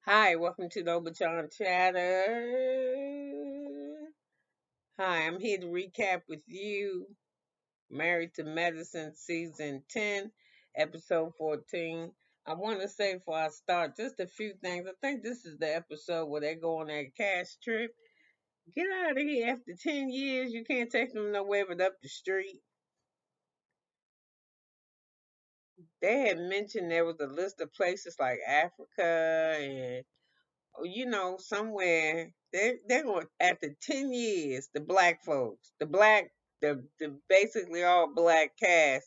Hi, welcome to the Obachanchatter. Hi, I'm here to recap with you Married to Medicine Season 10, Episode 14. I want to say before I start just a few things. I think this is the episode where they go on that cash trip. Get out of here after 10 years. You can't take them nowhere but up the street. They had mentioned there was a list of places like Africa and somewhere they're going after 10 years, the black folks, the basically all black cast,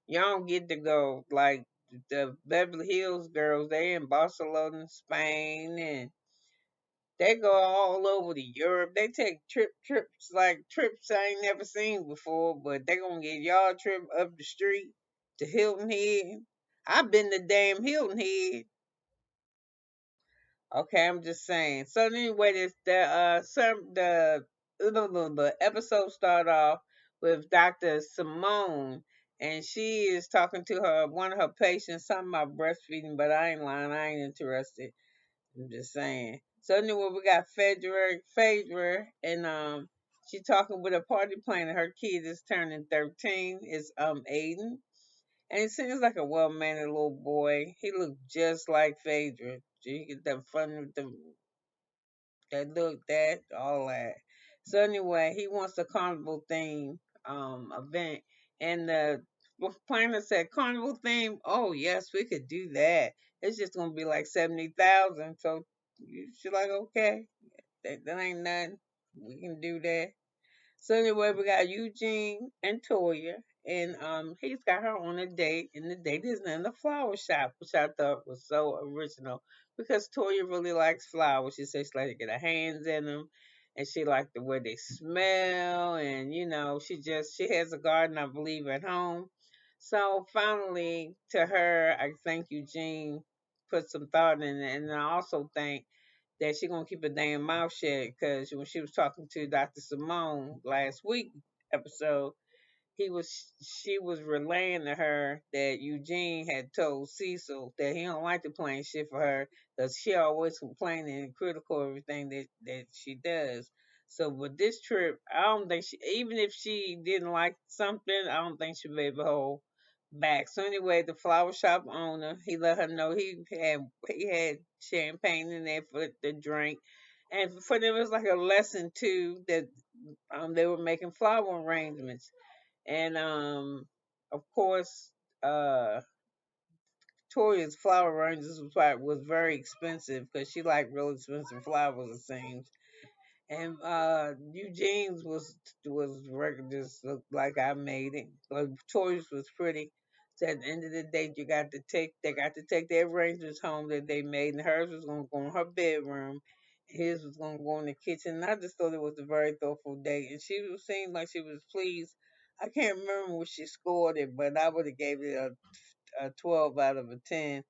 y'all don't get to go like the Beverly Hills girls, they in Barcelona, Spain, and they go all over to Europe. They take trips like trips I ain't never seen before, but they gonna get y'all a trip up the street to Hilton Head. I've been to damn Hilton Head. Okay, I'm just saying. So anyway, this the episode start off with Dr. Simone, and she is talking to her one of her patients, something about breastfeeding, but I ain't lying, I ain't interested. I'm just saying. So anyway, we got Phaedra, and she talking with a party planner. Her kid is turning 13. Is Aiden, and he seems like a well-mannered little boy. He looked just like Phaedra. You get that fun with that look, that, all that. So anyway, he wants a carnival theme event. And the planner said, carnival theme? Oh yes, we could do that. It's just gonna be like 70,000. So she's like, okay, that ain't nothing. We can do that. So anyway, we got Eugene and Toya, and he's got her on a date, and the date is in the flower shop, which I thought was so original because Toya really likes flowers. She says she likes to get her hands in them, and she likes the way they smell, and she has a garden, I believe, at home. So finally, to her, I think Eugene put some thought in it, and I also think that she gonna keep her damn mouth shut because when she was talking to Dr. Simone last week episode, she was relaying to her that Eugene had told Cecil that he don't like to plan shit for her because she always complaining and critical of everything that she does. So with this trip, I don't think even if she didn't like something, I don't think she'll be able to hold back. So anyway, the flower shop owner, he let her know he had champagne in there for the drink. And for them, it was like a lesson too that they were making flower arrangements. And of course, uh, Toria's flower arrangements was very expensive because she liked real expensive flowers, it seems. And Eugene's was regular, just looked like I made it. But Toria's was pretty. So at the end of the day, they got to take their arrangements home that they made, and hers was gonna go in her bedroom. His was gonna go in the kitchen. And I just thought it was a very thoughtful day, and seemed like she was pleased. I can't remember what she scored it, but I would have gave it a 12 out of a 10.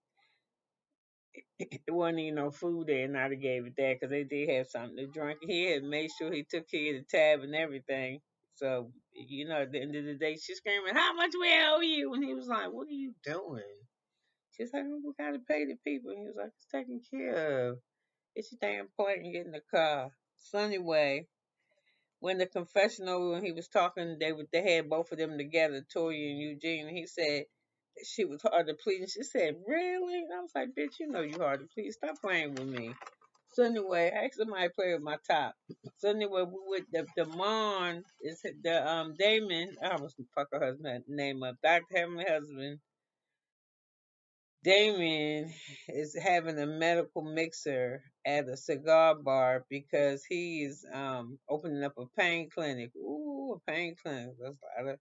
It wasn't even no food there, and I'd have gave it that because they did have something to drink. He had made sure he took care of the tab and everything. So, at the end of the day, she's screaming, "How much we owe you?" And he was like, "What are you doing?" She's like, "Oh, we gotta pay the people." And he was like, "It's taken care of. It's your damn plate and get in the car." So anyway, when the confessional, when he was talking, they had both of them together, Tori and Eugene, and he said she was hard to please. And she said, "Really?" And I was like, "Bitch, you know you hard to please. Stop playing with me." So anyway, I asked somebody to play with my top. So anyway, we with the Mon is the Damon. I almost fuck her husband name up. Dr. Heavenly Husband Damien is having a medical mixer at a cigar bar because he's opening up a pain clinic. Ooh, a pain clinic. That's a lot of,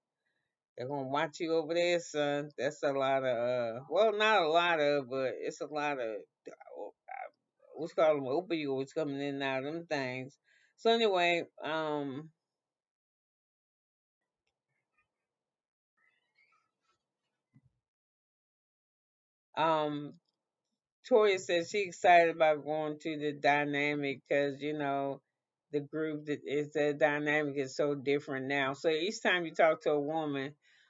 they're gonna watch you over there, son. That's a lot of well, not a lot of, but it's a lot of what's called them opioids coming in and out of them things. So anyway, um Toya says she's excited about going to the dynamic because the group that is the dynamic is so different now. So each time you talk to a woman,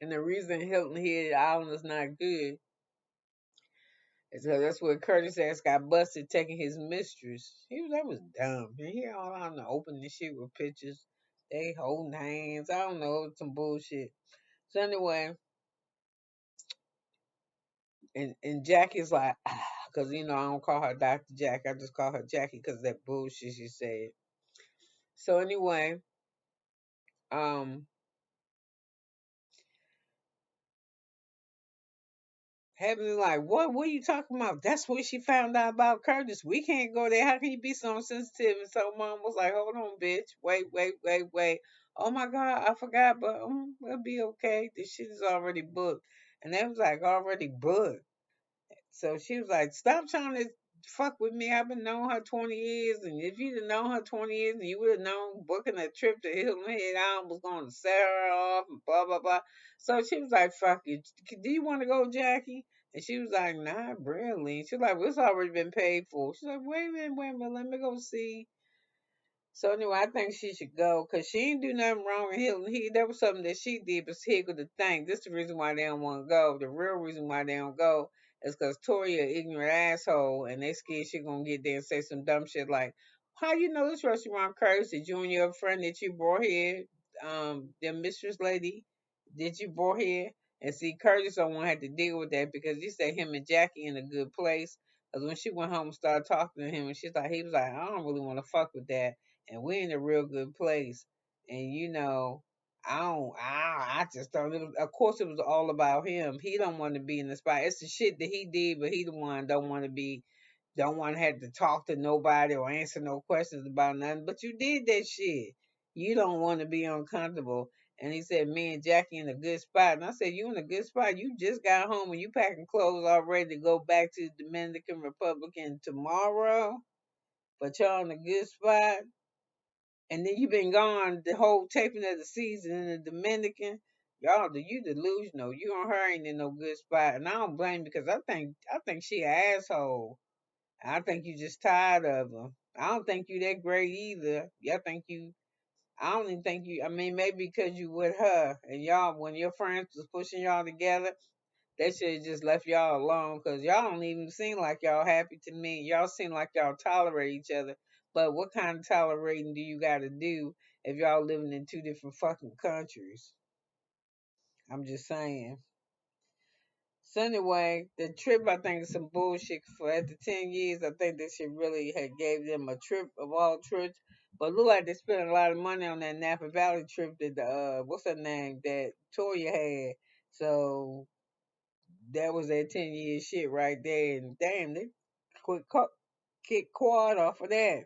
And the reason Hilton Head Island is not good is because that's where Curtis ass got busted taking his mistress. That was dumb. And he all out to open this shit with pictures. They holding hands. I don't know, some bullshit. So anyway, and Jackie's like, because I don't call her Dr. Jack. I just call her Jackie because that bullshit she said. So anyway, um, Heavenly like, what are you talking about? That's what she found out about Curtis. We can't go there. How can you be so sensitive? And so mom was like, hold on, bitch. Wait. Oh my God, I forgot, but we'll be okay. This shit is already booked. And they was like, already booked. So she was like, stop trying to fuck with me. I've been knowing her 20 years. And if you'd have known her 20 years and you would have known booking a trip to Hilton Head Island was going to set her off and blah, blah, blah. So she was like, fuck you. Do you want to go, Jackie? And she was like, not really. She was like, well, it's already been paid for. She's like, wait a minute. Let me go see. So anyway, I think she should go because she ain't do nothing wrong in Hilton Head. That was something that she did, but Higgle to think. This is the reason why they don't want to go. The real reason why they don't go is because Tori an ignorant asshole, and they scared she gonna get there and say some dumb shit like, "How you know this restaurant Curtis? Did you and your friend that you brought here, the mistress lady, did you brought here?" And see, Curtis don't want to have to deal with that because he said him and Jackie in a good place. Because when she went home and started talking to him, and she's like, he was like, I don't really want to fuck with that, and we're in a real good place. And I just thought it was, of course, it was all about him. He don't want to be in the spot. It's the shit that he did, but he the one don't want to have to talk to nobody or answer no questions about nothing. But you did that shit. You don't want to be uncomfortable. And he said, me and Jackie in a good spot. And I said, you in a good spot? You just got home and you packing clothes already to go back to the Dominican Republic tomorrow, but y'all in a good spot. And then you've been gone the whole taping of the season in the Dominican. Y'all, you delusional. You on her ain't in no good spot, and I don't blame you because I think she an asshole. I think you just tired of her. I don't think you that great either. I think you. I don't even think you. I mean, maybe because you with her and y'all when your friends was pushing y'all together, they should have just left y'all alone because y'all don't even seem like y'all happy to me. Y'all seem like y'all tolerate each other. But what kind of tolerating do you got to do if y'all living in two different fucking countries? I'm just saying. So anyway, the trip I think is some bullshit. For after 10 years, I think this shit really had gave them a trip of all trips. But look like they spent a lot of money on that Napa Valley trip that what's her name that Toya had. So that was that 10 year shit right there. And damn, they kick quad off of that.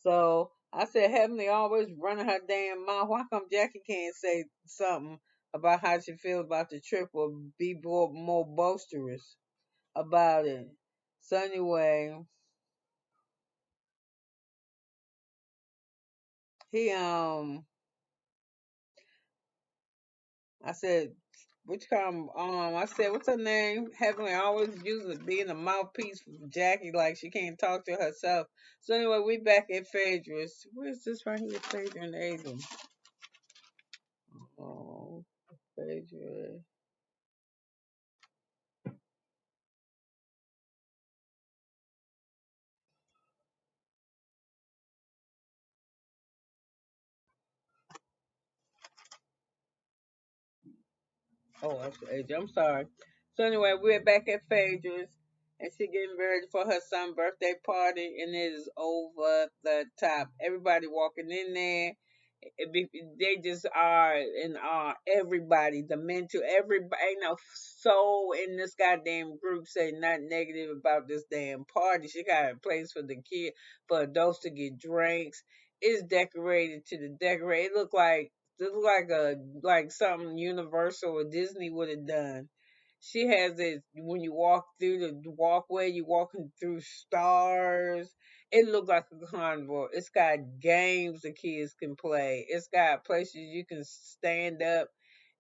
So I said, Heavenly always running her damn mouth. Why come Jackie can't say something about how she feels about the trip or be more boisterous about it? So anyway, he I said, which come I said, what's her name? Heavenly always using being a mouthpiece for Jackie like she can't talk to herself. So anyway, we back at Phaedra's. Where's this right here? Phaedra and Abel. Oh, Phaedra. Oh, that's AJ. I'm sorry. So anyway, we're back at Phaedra's, and she getting ready for her son's birthday party, and it is over the top. Everybody walking in there. They just are and are everybody, the mental, everybody, ain't no soul in this goddamn group say nothing negative about this damn party. She got a place for the kid, for adults to get drinks. It's decorated to the decorate. It look like something Universal or Disney would have done. She has it when you walk through the walkway, you walking through stars. It looks like a carnival. It's got games the kids can play. It's got places you can stand up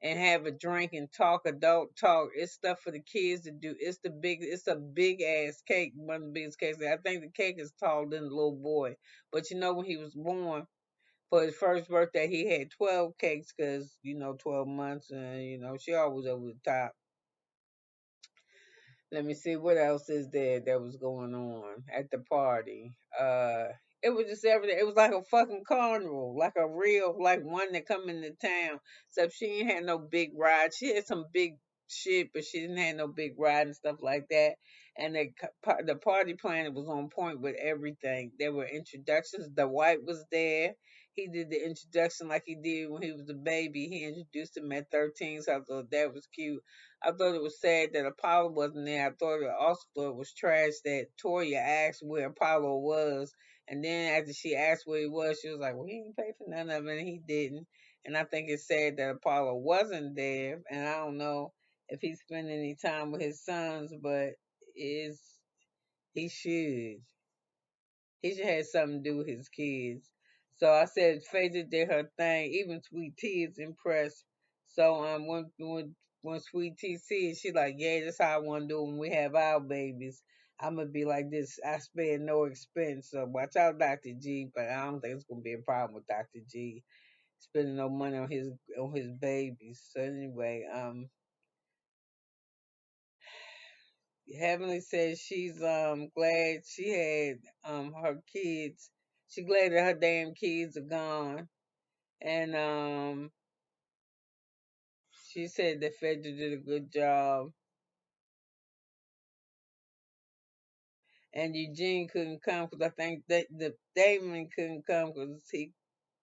and have a drink and talk adult talk. It's stuff for the kids to do. It's a big ass cake, one of the biggest cakes. I think the cake is taller than the little boy. But when he was born, For his first birthday, he had 12 cakes because, 12 months, and, she always over the top. Let me see what else is there that was going on at the party. It was just everything. It was like a fucking carnival, like a real, like one that come into town. Except she ain't had no big ride. She had some big shit, but she didn't have no big ride and stuff like that. And the party planner was on point with everything. There were introductions. The white was there. He did the introduction like he did when he was a baby. He introduced him at 13, so I thought that was cute. I thought it was sad that Apollo wasn't there. I also thought it was trash that Toya asked where Apollo was, and then after she asked where he was, she was like, "Well, he didn't pay for none of it, and he didn't." And I think it's sad that Apollo wasn't there, and I don't know if he spent any time with his sons, but is he should. He should have something to do with his kids. So I said Phadea did her thing. Even Sweet Tea is impressed. So when Sweet Tea sees, she like, yeah, that's how I want to do when we have our babies. I'm gonna be like this. I spare no expense. So watch out, Dr. G. But I don't think it's gonna be a problem with Dr. G spending no money on his babies. So anyway, Heavenly says she's glad she had her kids. She glad that her damn kids are gone. And she said that Fedra did a good job. And Eugene couldn't come because I think that the Damon couldn't come because he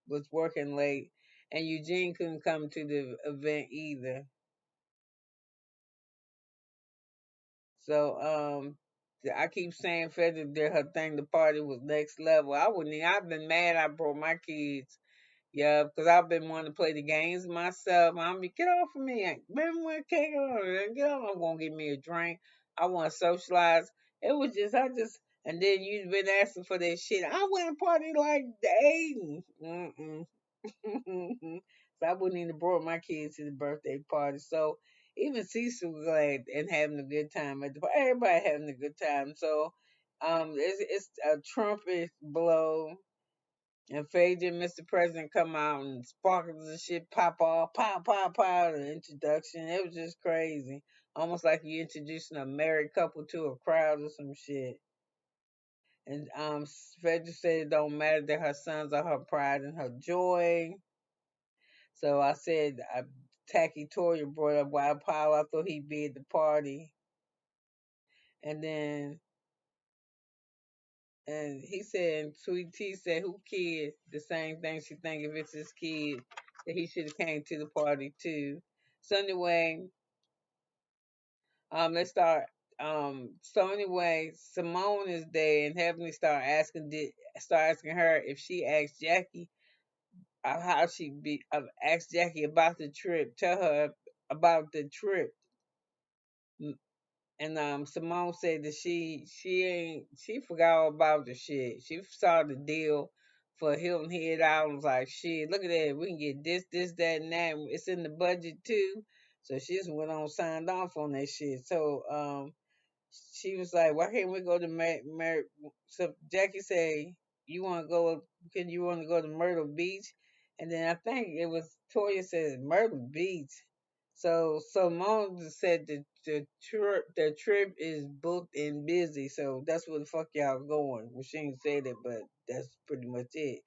was working late. And Eugene couldn't come to the event either. So I keep saying Fedra did her thing. The party was next level. I wouldn't. I've been mad. I brought my kids. Yeah, because I've been wanting to play the games myself. I'm be get off of me. Remember when cake on? Get off. I'm gonna get me a drink. I want to socialize. It was just and then you've been asking for that shit. I went to party like Aiden. Mm-mm. So I wouldn't even brought my kids to the birthday party. So even Cecil was glad and having a good time at the party. Everybody having a good time. So it's a trumpet blow. And Phaedra and Mr. President come out and sparkles and shit pop off, pop, pop, pop, the introduction. It was just crazy. Almost like you introducing a married couple to a crowd or some shit. And Phaedra said it don't matter that her sons are her pride and her joy. So I said, Tacky Toya brought up Wild Power. I thought he'd be at the party. And then and he said, Sweet Tea said, who kid? The same thing she think if it's his kid, that he should have came to the party too. So anyway, let's start. So anyway, Simone is there, and Heavenly start asking her if she asked Jackie how she be asked Jackie about the trip. Tell her about the trip. And Simone said that she forgot all about the shit. She saw the deal for Hilton Head out and was like, shit, look at that. We can get this, that, and that. It's in the budget too. So she just went on signed off on that shit. So she was like, "Why can't we go to So Jackie said, "You want to go? Can you want to go to Myrtle Beach?" And then I think it was Toya said Myrtle Beach. So Simone said the trip is booked and busy. So that's where the fuck y'all going. Well, she didn't say that, but that's pretty much it.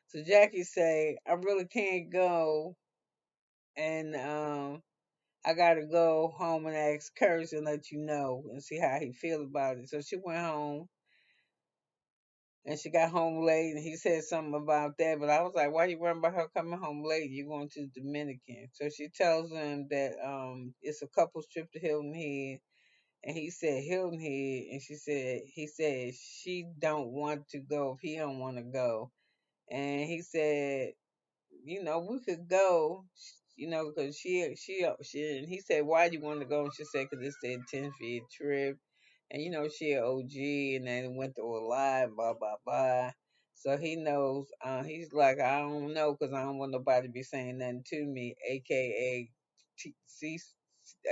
So Jackie say, "I really can't go," and I gotta go home and ask Curtis and let you know and see how he feel about it. So she went home and she got home late and he said something about that, but I was like, why you worrying about her coming home late? You're going to the Dominican. So she tells him that it's a couple's trip to Hilton Head and he said Hilton Head and he said she don't want to go if he don't want to go. And he said we could go, because and he said, why do you want to go? And she said, because it's their 10th year trip. And, she an OG and then went through a lot, blah, blah, blah. So he knows, he's like, I don't know, because I don't want nobody to be saying nothing to me, a.k.a.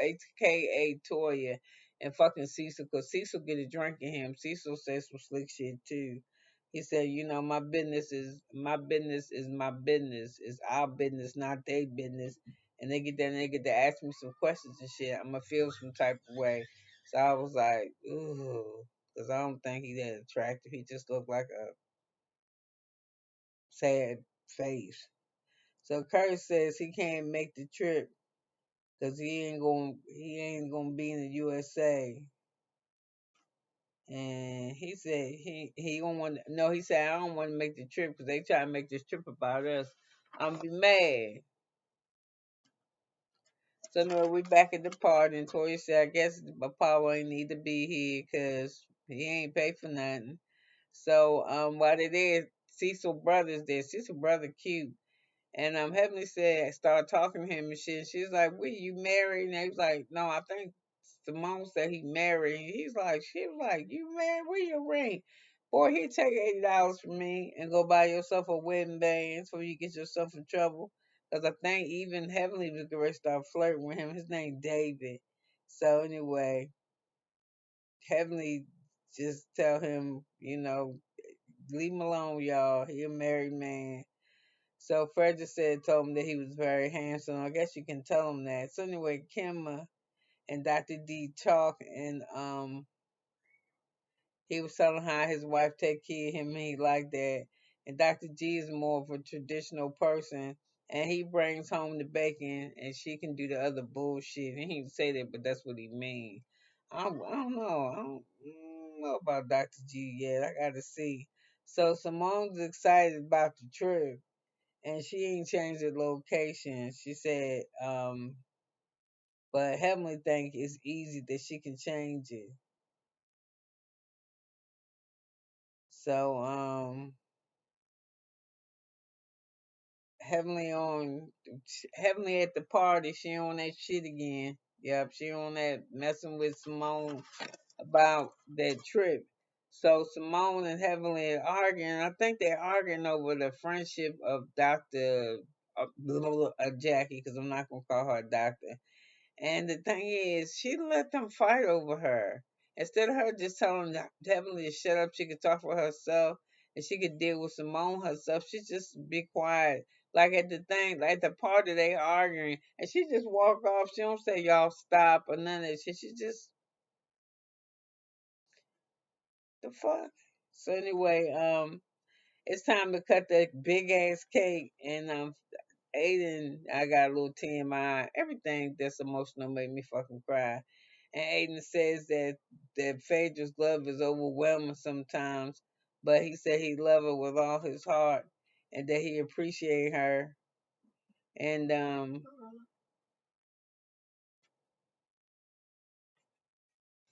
a.k.a. Toya and fucking Cecil, because Cecil get a drink in him. Cecil says some slick shit, too. He said, you know, my business is my business. It's our business, not their business. And they get to ask me some questions and shit. I'ma feel some type of way. So I was like, ooh, because I don't think he that attractive. He just looked like a sad face. So Kurt says he can't make the trip because he ain't gonna be in the USA. And he said he don't want no. He said I don't want to make the trip because they try to make this trip about us. I'm be mad. So no, we back at the party, and Tori said I guess Apollo ain't need to be here because he ain't pay for nothing. So while they there, Cecil brothers there. Cecil brother cute. And Heavenly said, started talking to him and shit. She was like, "We you married?" And he was like, "No, I think Simone said he married." And he's like, "She was like, you married? Where your ring?" Boy, he take $80 from me and go buy yourself a wedding band so you get yourself in trouble. Cause I think even Heavenly was going to start flirting with him. His name David. So anyway, Heavenly just tell him, leave him alone, y'all. He a married man. So Fred just told him that he was very handsome. I guess you can tell him that. So anyway, Kim and Dr. D talk, and he was telling how his wife take care of him and he like that. And Dr. G is more of a traditional person, and he brings home the bacon and she can do the other bullshit. And he didn't say that, but that's what he mean. I don't know. I don't know about Dr. G yet. I gotta see. So Simone's excited about the trip and she ain't changed the location. She said, but Heavenly think it's easy that she can change it. So, Heavenly on Heavenly at the party, she on that shit again. Yep, she on that messing with Simone about that trip. So Simone and Heavenly are arguing. I think they're arguing over the friendship of Dr. Jackie, because I'm not gonna call her a doctor. And the thing is, she let them fight over her. Instead of her just telling Heavenly to shut up, she could talk for herself and she could deal with Simone herself. She just be quiet. Like at the thing, like at the party they arguing, and she just walk off. She don't say y'all stop or none of that shit. She just the fuck. So anyway, it's time to cut that big ass cake, and Aiden, I got a little tear in my eye. Everything that's emotional made me fucking cry. And Aiden says that Phaedra's love is overwhelming sometimes, but he said he love her with all his heart and that he appreciate her. And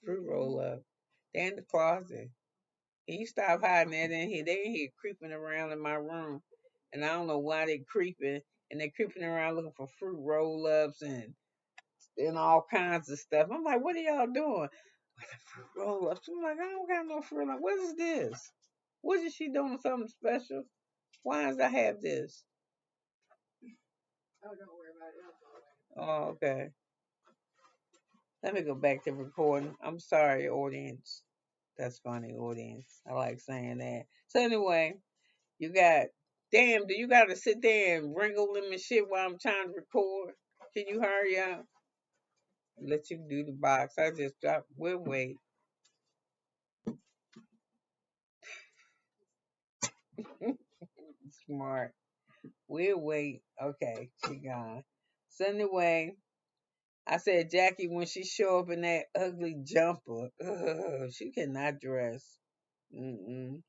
fruit roll up. They in the closet. Can you stop hiding that in here? They in here creeping around in my room. And I don't know why they creeping. And they creeping around looking for fruit roll ups and all kinds of stuff. I'm like, what are y'all doing? With the fruit roll ups. I'm like, I don't got no fruit. Like, what is this? What is she doing something special? Why does I have this? Oh, okay. Let me go back to recording. I'm sorry, audience. That's funny, audience. I like saying that. So anyway, you got damn, do you gotta sit there and wrangle them and shit while I'm trying to record? Can you hurry up? Let you do the box. I just dropped. We'll wait. Smart. We'll wait. Okay, she gone. So anyway, I said Jackie when she show up in that ugly jumper, ugh, she cannot dress. Mm-mm.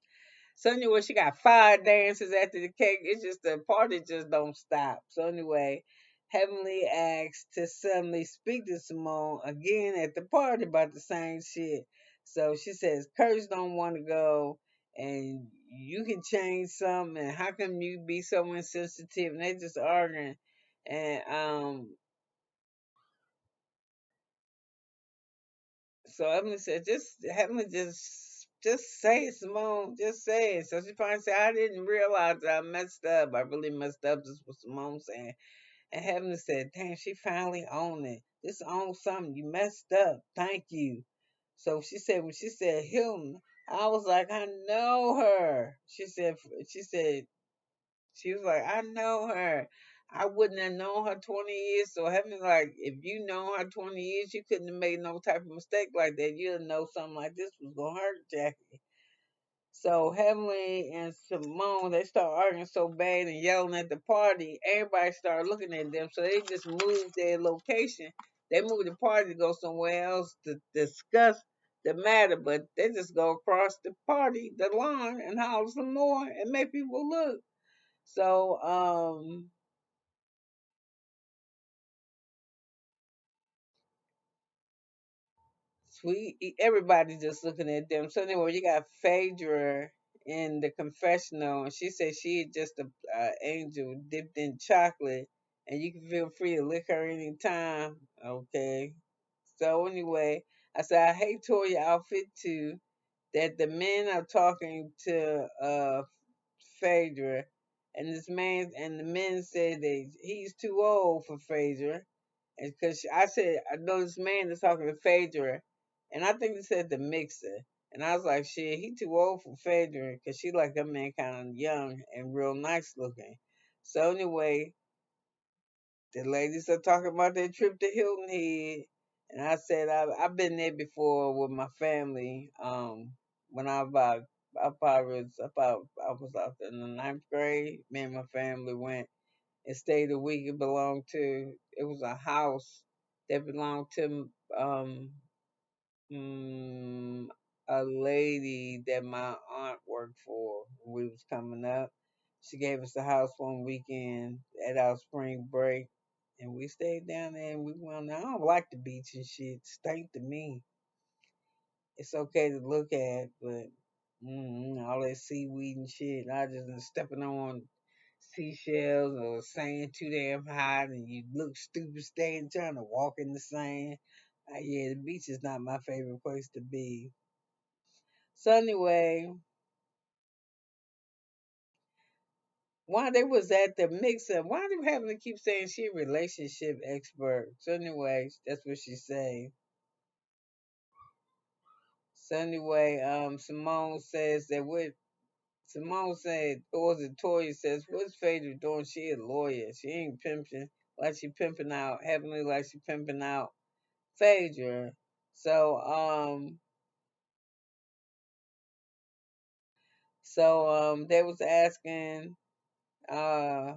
So anyway, she got 5 dances after the cake. It's just the party just don't stop. So anyway, Heavenly asks to suddenly speak to Simone again at the party about the same shit. So she says, Kurt's don't want to go and you can change something and how come you be so insensitive? And they just arguing. And so Emily said, just Heavenly just say it, Simone, just say it. So she finally said, I didn't realize that I messed up. I really messed up. This was Simone saying. And Heavenly said, damn, she finally owned it. This own something. You messed up. Thank you. So she said when she said he'll I was like, I know her. She said, she was like, I know her. I wouldn't have known her 20 years. So having like, if you know her 20 years, you couldn't have made no type of mistake like that. You'd know something like this was gonna hurt Jackie. So Heavenly and Simone, they start arguing so bad and yelling at the party. Everybody started looking at them, so they just moved their location. They moved the party to go somewhere else to discuss the matter, but they just go across the party, the lawn, and holler some more and make people look. So everybody just looking at them. So anyway, you got Phaedra in the confessional, and she said she had just a angel dipped in chocolate, and you can feel free to lick her anytime. Okay. So anyway, I said I hate Toya outfit too. That the men are talking to Phaedra, and the men said that he's too old for Phaedra, and because I said I know this man is talking to Phaedra, and I think he said the mixer, and I was like, shit, he too old for Phaedra because she like that man kind of young and real nice looking. So anyway, the ladies are talking about their trip to Hilton Head, and I said I've been there before with my family. When I probably was about I was out in the ninth grade. Me and my family went and stayed a week. It was a house that belonged to mm, a lady that my aunt worked for when we was coming up. She gave us a house one weekend at our spring break, and we stayed down there. And we went. I don't like the beach and shit. It stank to me. It's okay to look at, but all that seaweed and shit. I just been stepping on seashells or sand too damn hot, and you look stupid staying trying to walk in the sand. Yeah, the beach is not my favorite place to be. So anyway, while they was at the mixer, why they having to keep saying she a relationship expert? So anyway, that's what she say. So anyway, Simone said, or was it Toya says, what's Phaedra doing? She a lawyer. She ain't pimping like she pimping out Heavenly like she pimping out Phaedra. So they was asking uh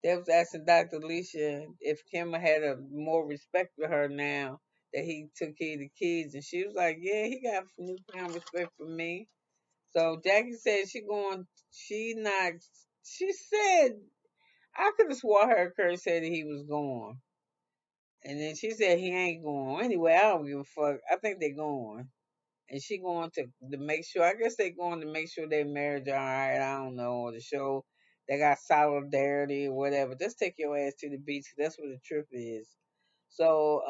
they was asking Dr. Alicia if Kimma had a more respect for her now that he took care of the kids, and she was like, yeah, he got newfound respect for me. So Jackie said she not she said I could have swore her Kurt said that he was going. And then she said he ain't going. Anyway, I don't give a fuck. I think they're going. And she going to make sure, I guess they going to make sure their marriage all right. I don't know. Or to show they got solidarity or whatever. Just take your ass to the beach 'cause that's what the trip is. So,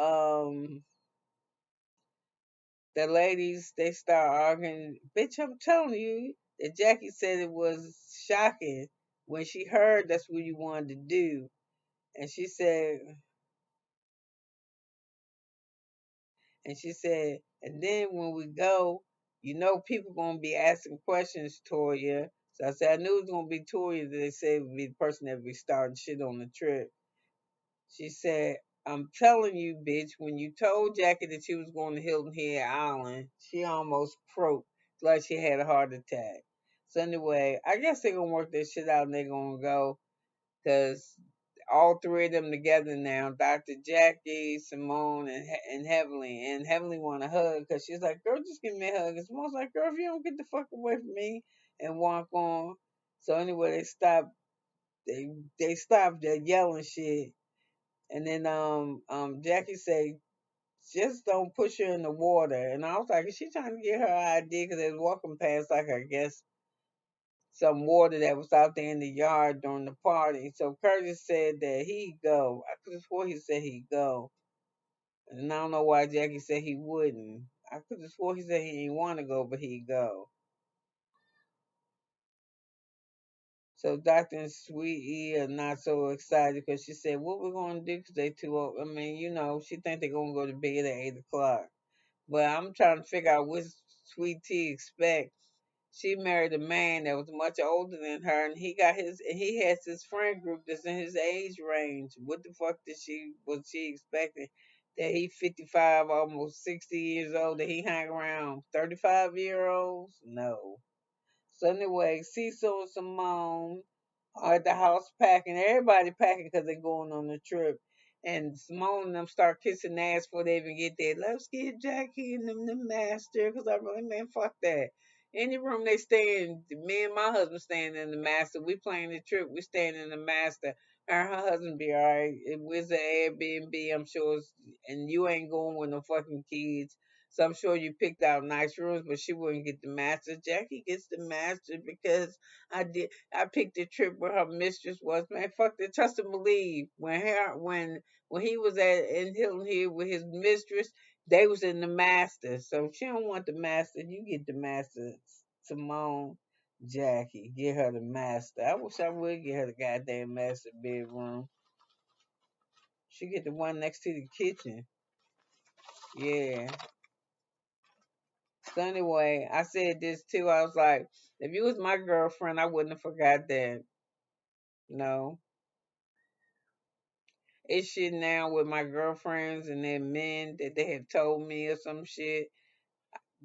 the ladies, they start arguing. Bitch, I'm telling you that Jackie said it was shocking when she heard that's what you wanted to do. And she said, and then when we go, people gonna be asking questions, Toya. So I said, I knew it was gonna be Toya that they said would be the person that be starting shit on the trip. She said, I'm telling you, bitch, when you told Jackie that she was going to Hilton Head Island, she almost croaked like she had a heart attack. So anyway, I guess they're gonna work this shit out and they're gonna go because all three of them together now, Dr. Jackie, Simone, and Heavenly. And Heavenly want a hug because she's like, girl, just give me a hug. And Simone's like, girl, if you don't get the fuck away from me and walk on. So anyway, they stopped their yelling shit. And then Jackie say, just don't push her in the water. And I was like, is she trying to get her idea? Because they was walking past, like, I guess, some water that was out there in the yard during the party. So Curtis said that he'd go. I could have swore he said he'd go. And I don't know why Jackie said he wouldn't. I could have swore he said he didn't want to go, but he'd go. So Dr. and Sweet E are not so excited because she said, what we're going to do because they too old. I mean, she think they're going to go to bed at 8 o'clock. But I'm trying to figure out which sweet tea expect. She married a man that was much older than her, and he has his friend group that's in his age range. What the fuck did she was she expecting? That he 55, almost 60 years old, that he hang around 35-year olds? No. So anyway, Cecil and Simone are at the house packing. Everybody packing because they're going on the trip. And Simone and them start kissing ass before they even get there. Let's get Jackie and them the master, because I really, man, fuck that. Any room they stay in, me and my husband staying in the master. We playing the trip. We staying in the master. Her and her husband be all right. It was an Airbnb, I'm sure. And you ain't going with no fucking kids. So I'm sure you picked out nice rooms, but she wouldn't get the master. Jackie gets the master because I picked the trip where her mistress was. Man, fuck the trust and believe. When he was at in Hilton Head with his mistress, they was in the master. So if she don't want the master, you get the master. Simone, Jackie, get her the master. I wish I would get her the goddamn master bedroom. She get the one next to the kitchen. Yeah. So anyway, I said this too. I was like, if you was my girlfriend, I wouldn't have forgot that. No. It's shit now with my girlfriends and their men that they have told me or some shit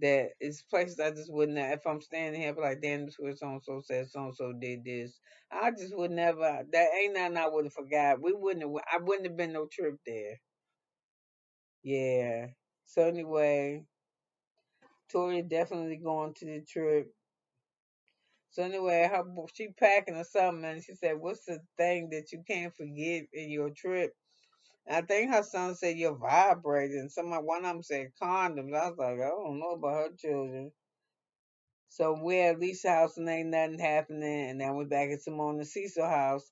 that it's places I just wouldn't have, if I'm standing here, I'd be like, damn, this was so and so said so and so did this. I just would never, that ain't nothing I would have forgot. I wouldn't have been no trip there. Yeah. So anyway, Tori definitely going to the trip. So anyway, she packing or something, and she said, "What's the thing that you can't forget in your trip?" And I think her son said your vibrator, and one of them said condoms. I was like, I don't know about her children. So we're at Lisa's house and ain't nothing happening. And then we're back at Simone and Cecil house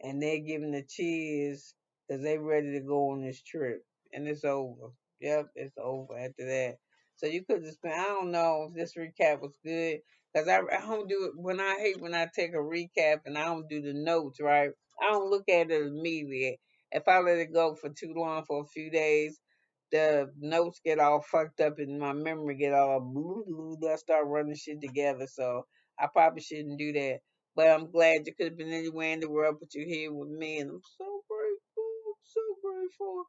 and they're giving the cheers because they ready to go on this trip. And it's over. Yep, it's over after that. So you could just I don't know if this recap was good because I don't do it when I hate when I take a recap and I don't do the notes, right? I don't look at it immediately. If I let it go for too long for a few days, the notes get all fucked up and my memory get all blue. I start running shit together. So I probably shouldn't do that. But I'm glad you could have been anywhere in the world, but you're here with me, and I'm so grateful. I'm so grateful.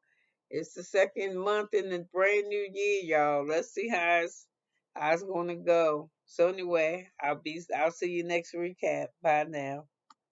It's the second month in the brand new year, y'all. Let's see how it's gonna go. So anyway, I'll see you next recap. Bye now.